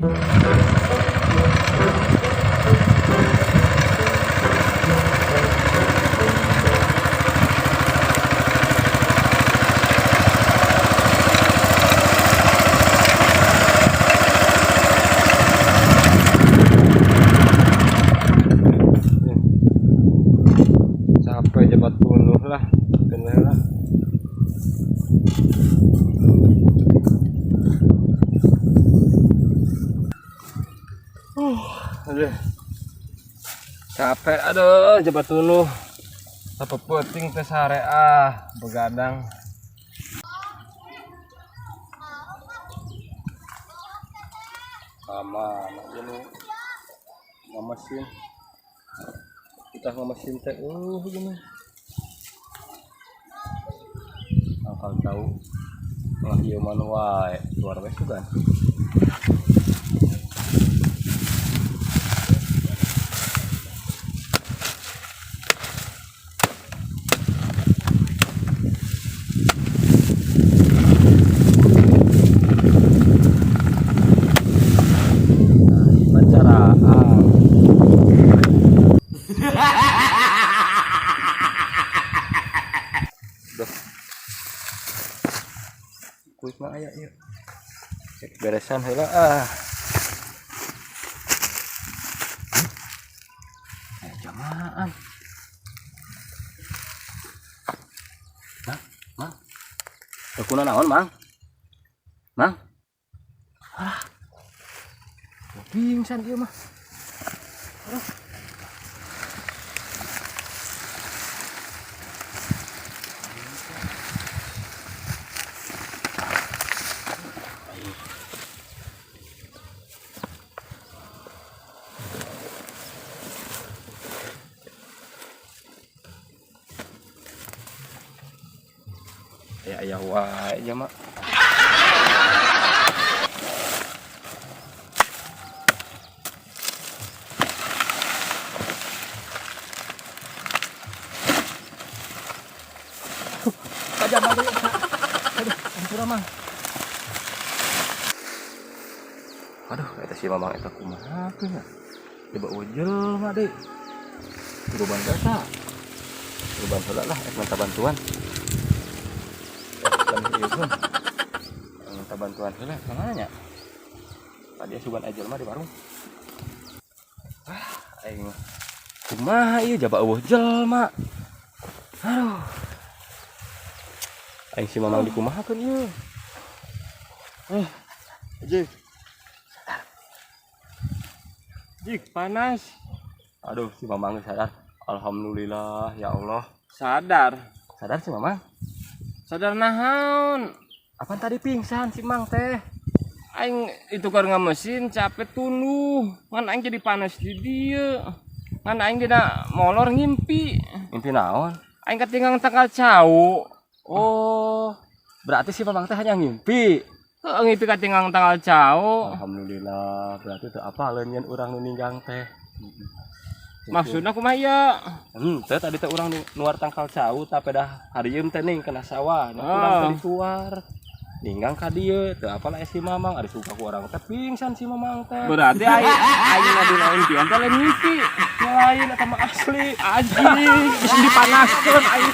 Capek cepat bunuh lah, bener lah. Aduh, capek, aduh, cepat bunuh. Apa penting teh sare begadang. Sama ini ngamasin. Kita ngamasin teh gini. Akal tahu lah ieu mah wae luar wes kan. Kuit mah aya ieu. Cek beresan heula jamaan. Mang. Tekuna naon, Mang? Mang. Pingsan ieu mah. Ya wae ya mak. Pajam aduh. Aduh, ampura Mang. Aduh, eta si Mamang eta kumaha teh nya. Coba ujel mah deui. Beban data. Beban heula lah minta bantuan. Minta bantuan heula kemana nya? Tadi asuban ajal mah di warung. Aing kumaha ieu jaba eueuh jelema. Aduh. Aing si Mamang dikumahakeun ieu. Jik panas. Aduh si Mamang sadar. Alhamdulillah ya Allah. Sadar si Mamang. Sadar naon? Apaan tadi pingsan si Mang teh? Aing itu karena mesin capek tuluh. Ngan aing jadi panas di dieu. Ngan aing dina molor ngimpi. Ngimpi naon? Aing ketinggalan tanggal cau. Oh, berarti si Mamang teh hanya ngimpi. Heeh, ngimpi ketinggalan tanggal cau. Alhamdulillah, berarti teu apaleun yen urang nu ninggang teh. Maksudna kumaha ieu? Teh tadi teh urang nuar tangkal cau tapi dah harieum teh ning kana sawah. Urang teh dituar. Ninggang ka dieu, teu apalah si Mamang, ari suka ku urang teh pingsan si Mamang teh. Berarti aing dina impian teh lain mimpi. Lain eta mah asli, anjing, geus dipanaskeun aing.